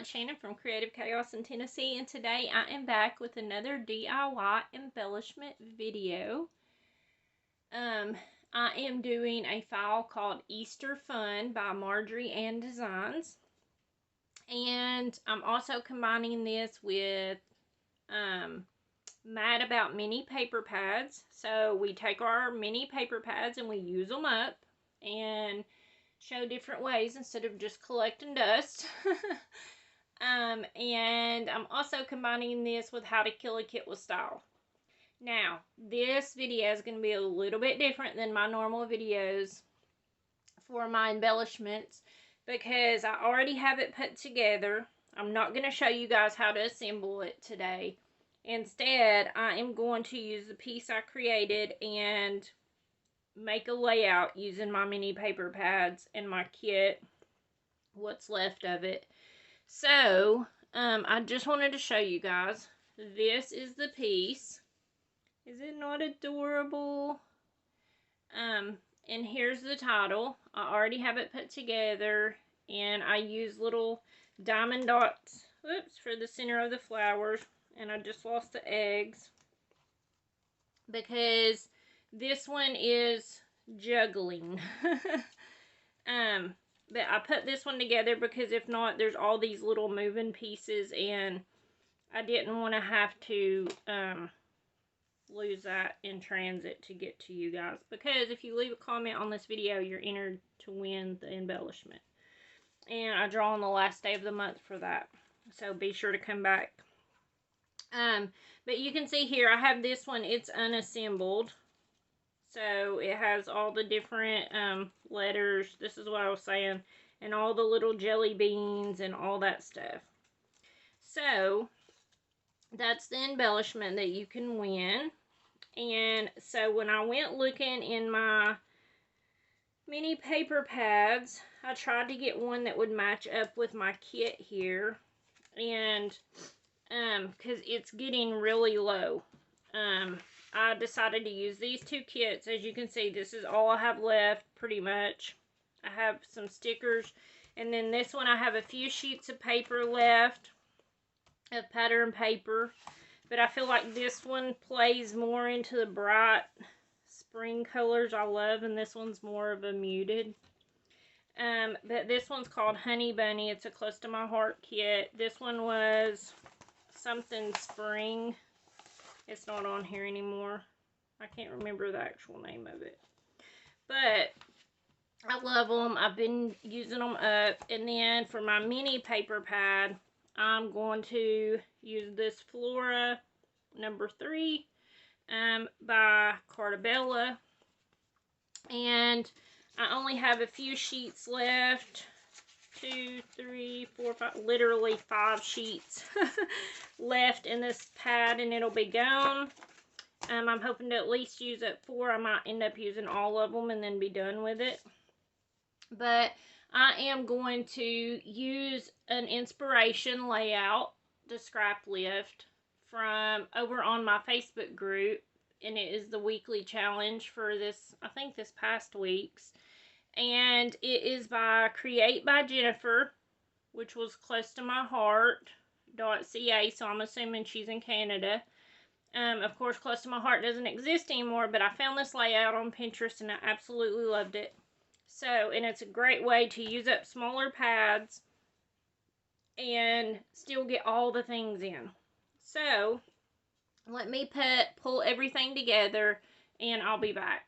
Shannon from Creative Chaos in Tennessee, and today I am back with another DIY embellishment video. I am doing a file called Easter Fun by Marjorie Ann Designs, and I'm also combining this with Mad About mini paper pads. So we take our mini paper pads and we use them up and show different ways instead of just collecting dust. And I'm also combining this with how to kill a kit with style. Now, this video is going to be a little bit different than my normal videos for my embellishments because I already have it put together. I'm not going to show you guys how to assemble it today. Instead, I am going to use the piece I created and make a layout using my mini paper pads and my kit, what's left of it. So, I just wanted to show you guys. This is the piece. Is it not adorable? And here's the title. I already have it put together, and I use little diamond dots, for the center of the flowers, and I just lost the eggs because this one is Juggling. But I put this one together because if not, there's all these little moving pieces, and I didn't want to have to lose that in transit to get to you guys. Because if you leave a comment on this video, you're entered to win the embellishment. And I draw on the last day of the month for that. So be sure to come back. But you can see here, I have this one, it's unassembled. So it has all the different letters, this is what I was saying, and all the little jelly beans and all that stuff. So that's the embellishment that you can win. And so when I went looking in my mini paper pads, I tried to get one that would match up with my kit here. And because it's getting really low. I decided to use these two kits. As you can see, this is all I have left, pretty much. I have some stickers, and then this one I have a few sheets of paper left, of pattern paper, but I feel like this one plays more into the bright spring colors I love, and this one's more of a muted. But this one's called Honey Bunny. It's a close to my heart kit. This one was something spring. It's not on here anymore. I can't remember the actual name of it. But I love them. I've been using them up. And then for my mini paper pad, I'm going to use this Flora number 3 by Cartabella. And I only have a few sheets left. 2, 3, 4, 5, literally 5 sheets left in this pad, and it'll be gone. I'm hoping to at least use up 4. I might end up using all of them and then be done with it. But I am going to use an inspiration layout, the scrap lift, from over on my Facebook group, and it is the weekly challenge for this, I think this past week's. And it is by Create by Jennifer, which was close to my heart.ca, so I'm assuming she's in Canada. Of course, Close to My Heart doesn't exist anymore, but I found this layout on Pinterest and I absolutely loved it. So, and it's a great way to use up smaller pads and still get all the things in. So, let me pull everything together and I'll be back.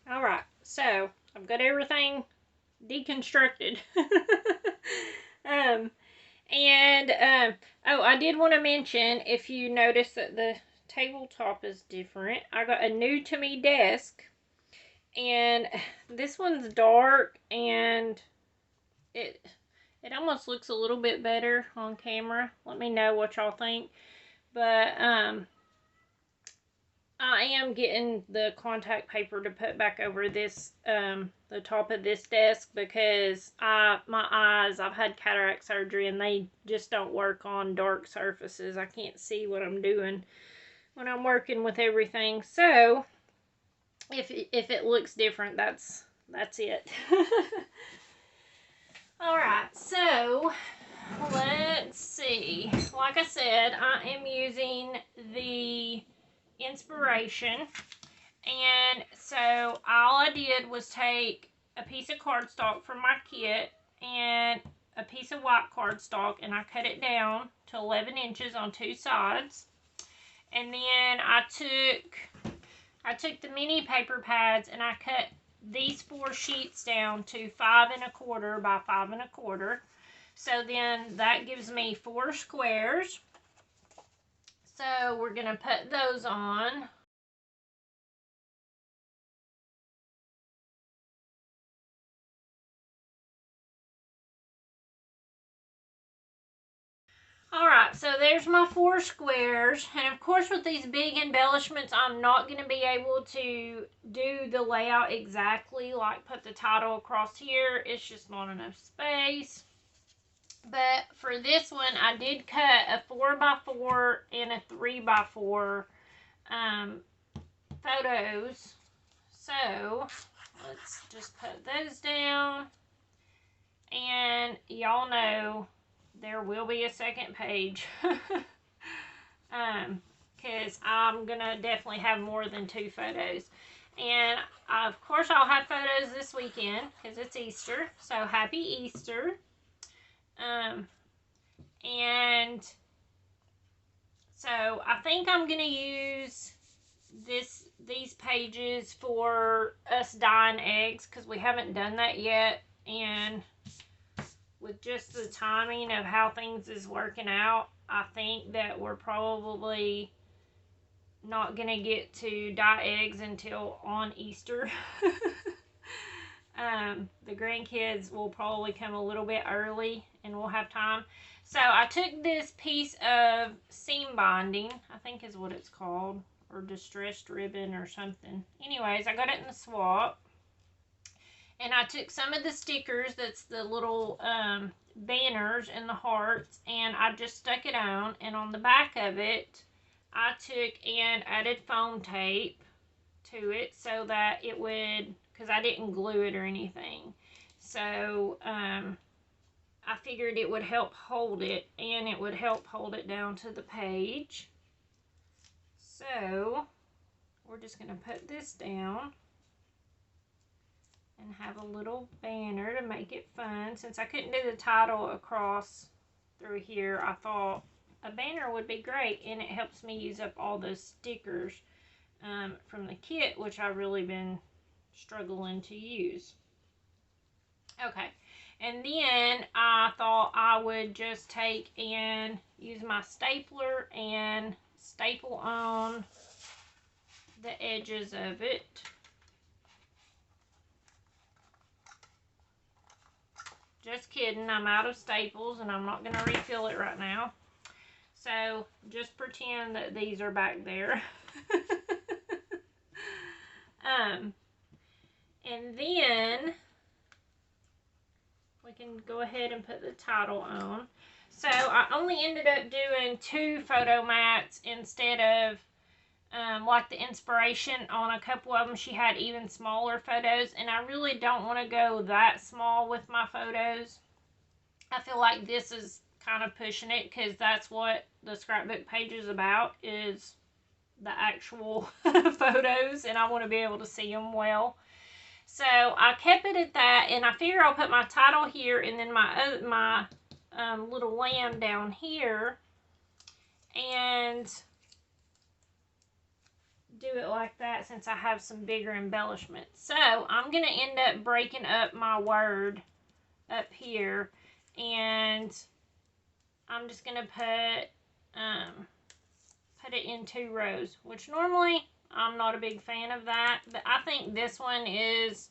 Alright, so I've got everything deconstructed. Oh, I did want to mention, if you notice that the tabletop is different, I got a new to me desk, and this one's dark, and it almost looks a little bit better on camera. Let me know what y'all think. But I am getting the contact paper to put back over this, the top of this desk, because my eyes, I've had cataract surgery and they just don't work on dark surfaces. I can't see what I'm doing when I'm working with everything. So, if it looks different, that's it. Alright, so let's see. Like I said, I am using the inspiration. And so all I did was take a piece of cardstock from my kit and a piece of white cardstock, and I cut it down to 11 inches on two sides. And then I took the mini paper pads and I cut these 4 sheets down to 5 1/4 by 5 1/4. So then that gives me 4 squares. So we're going to put those on. Alright, so there's my 4 squares, and of course with these big embellishments, I'm not going to be able to do the layout exactly, like put the title across here. It's just not enough space. But for this one, I did cut a 4x4 and a 3x4 photos. So let's just put those down, and y'all know there will be a second page because I'm gonna definitely have more than 2 photos, and of course I'll have photos this weekend because it's Easter, so happy Easter. And so I think I'm gonna use these pages for us dyeing eggs because we haven't done that yet, and with just the timing of how things is working out, I think that we're probably not going to get to dye eggs until on Easter. The grandkids will probably come a little bit early and we'll have time. So I took this piece of seam binding, I think is what it's called, or distressed ribbon or something. Anyways, I got it in the swap. And I took some of the stickers, that's the little banners and the hearts, and I just stuck it on. And on the back of it, I took and added foam tape to it so that it would, because I didn't glue it or anything. So I figured it would help hold it, and it would help hold it down to the page. So we're just going to put this down and have a little banner to make it fun. Since I couldn't do the title across through here, I thought a banner would be great, and it helps me use up all those stickers from the kit, which I've really been struggling to use. Okay, and then I thought I would just take and use my stapler and staple on the edges of it. Just kidding, I'm out of staples and I'm not going to refill it right now. So just pretend that these are back there. And then we can go ahead and put the title on. So I only ended up doing 2 photo mats instead of like the inspiration. On a couple of them she had even smaller photos, and I really don't want to go that small with my photos. I feel like this is kind of pushing it because that's what the scrapbook page is about, is the actual photos, and I want to be able to see them well. So I kept it at that, and I figure I'll put my title here and then my little lamb down here, and do it like that since I have some bigger embellishments. So I'm going to end up breaking up my word up here, and I'm just going to put it in 2 rows, which normally I'm not a big fan of that, but I think this one is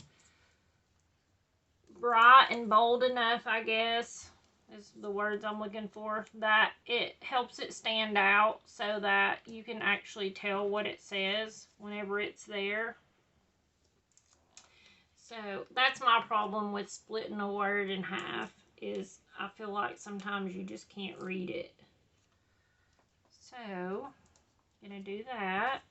bright and bold enough, I guess, is the words I'm looking for, that it helps it stand out so that you can actually tell what it says whenever it's there. So that's my problem with splitting a word in half, is I feel like sometimes you just can't read it. So I'm going to do that.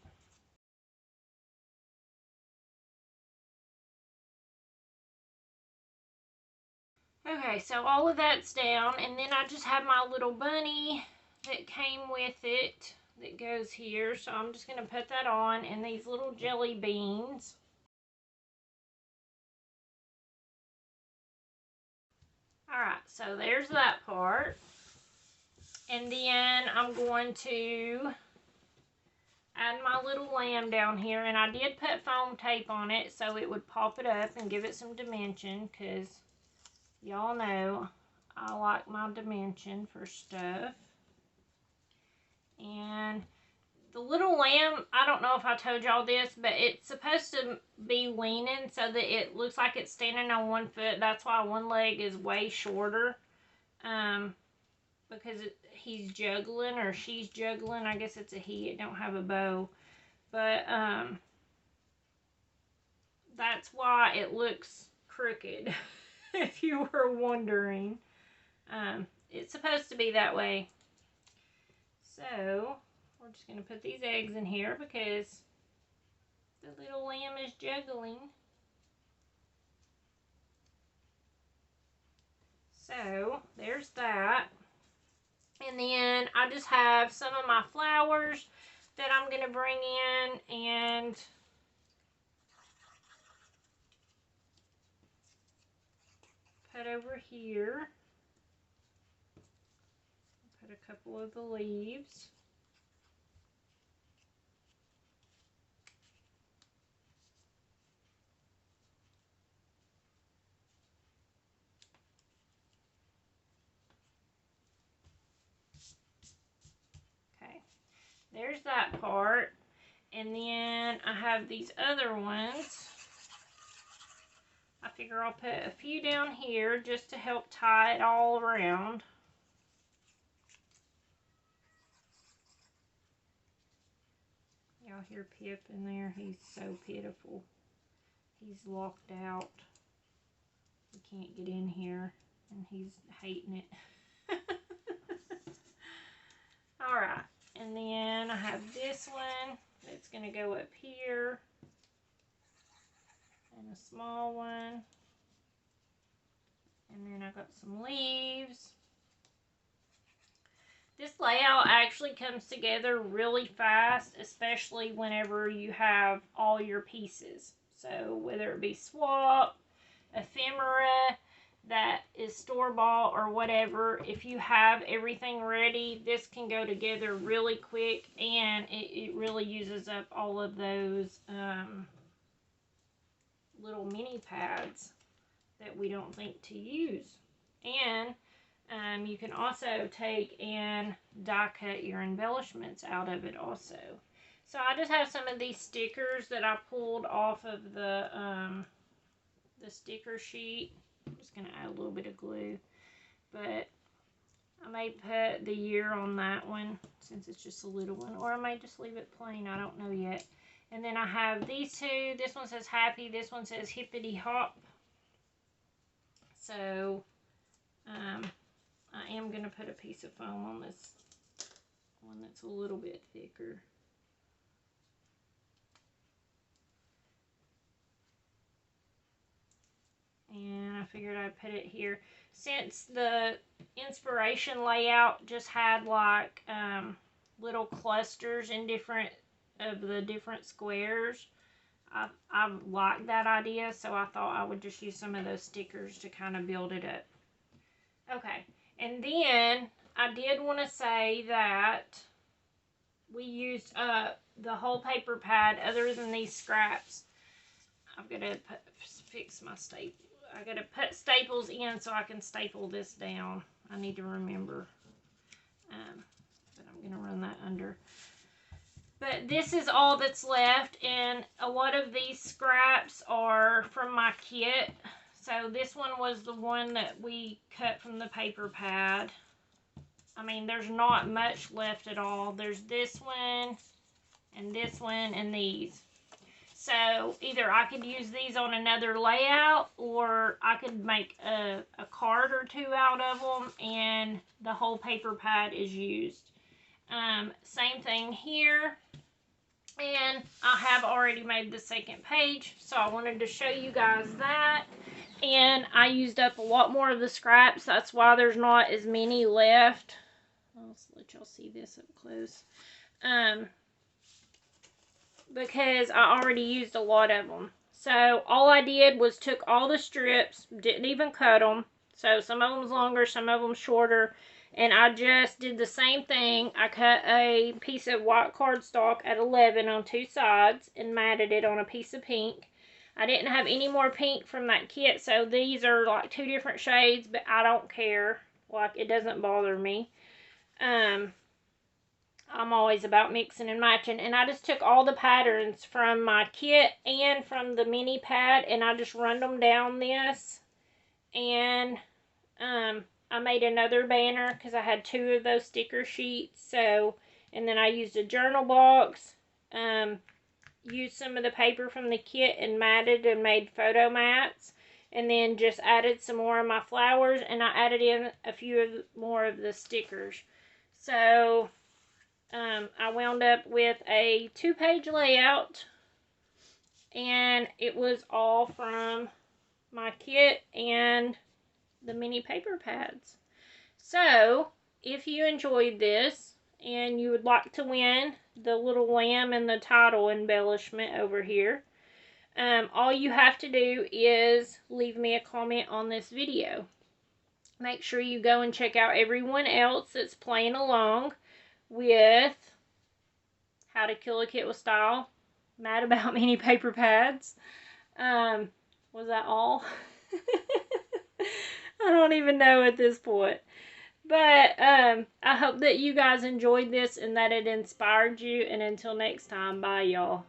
Okay, so all of that's down, and then I just have my little bunny that came with it that goes here. So I'm just going to put that on, and these little jelly beans. Alright, so there's that part. And then I'm going to add my little lamb down here. And I did put foam tape on it so it would pop it up and give it some dimension, because y'all know I like my dimension for stuff. And the little lamb, I don't know if I told y'all this, but it's supposed to be leaning so that it looks like it's standing on one foot. That's why one leg is way shorter. Because he's juggling, or she's juggling. I guess it's a he. It don't have a bow. But that's why it looks crooked, if you were wondering. It's supposed to be that way. So we're just going to put these eggs in here because the little lamb is juggling. So there's that. And then I just have some of my flowers that I'm going to bring in and put over here. Put a couple of the leaves. Okay, there's that part. And then I have these other ones. I figure I'll put a few down here just to help tie it all around. Y'all hear Pip in there? He's so pitiful. He's locked out. He can't get in here, and he's hating it. Alright, and then I have this one that's going to go up here, and a small one, and then I got some leaves. This layout actually comes together really fast, especially whenever you have all your pieces. So whether it be swap, ephemera, that is store-bought or whatever, if you have everything ready, this can go together really quick, and it really uses up all of those little mini pads that we don't think to use. And you can also take and die cut your embellishments out of it also. So I just have some of these stickers that I pulled off of the sticker sheet. I'm just going to add a little bit of glue. But I may put the year on that one since it's just a little one. Or I may just leave it plain. I don't know yet. And then I have these two. This one says happy. This one says hippity hop. So I am going to put a piece of foam on this one that's a little bit thicker. And I figured I'd put it here. Since the inspiration layout just had like little clusters in different squares, I like that idea, so I thought I would just use some of those stickers to kind of build it up. Okay, and then I did want to say that we used the whole paper pad other than these scraps. I've got to fix my staple. I got to put staples in so I can staple this down. I need to remember. But I'm going to run that under. But this is all that's left, and a lot of these scraps are from my kit. So this one was the one that we cut from the paper pad. I mean, there's not much left at all. There's this one, and this one, and these. So either I could use these on another layout, or I could make a card or two out of them, and the whole paper pad is used. Same thing here. And I have already made the second page, so I wanted to show you guys that. And I used up a lot more of the scraps. That's why there's not as many left. I'll let y'all see this up close. Because I already used a lot of them. So all I did was took all the strips, didn't even cut them. So some of them's longer, some of them shorter. And I just did the same thing. I cut a piece of white cardstock at 11 on two sides and matted it on a piece of pink. I didn't have any more pink from that kit, so these are like two different shades, but I don't care. Like, it doesn't bother me. I'm always about mixing and matching. And I just took all the patterns from my kit and from the mini pad, and I just run them down this. And I made another banner because I had two of those sticker sheets. So, and then I used a journal box. Used some of the paper from the kit and matted and made photo mats. And then just added some more of my flowers, and I added in a few more of the stickers. So I wound up with a 2-page layout, and it was all from my kit and the mini paper pads. So if you enjoyed this and you would like to win the little lamb and the title embellishment over here, all you have to do is leave me a comment on this video. Make sure you go and check out everyone else that's playing along with How to Kill a Kit with Style, Mad About Mini Paper Pads. Was that all? I don't even know at this point. But I hope that you guys enjoyed this and that it inspired you. And until next time, bye y'all.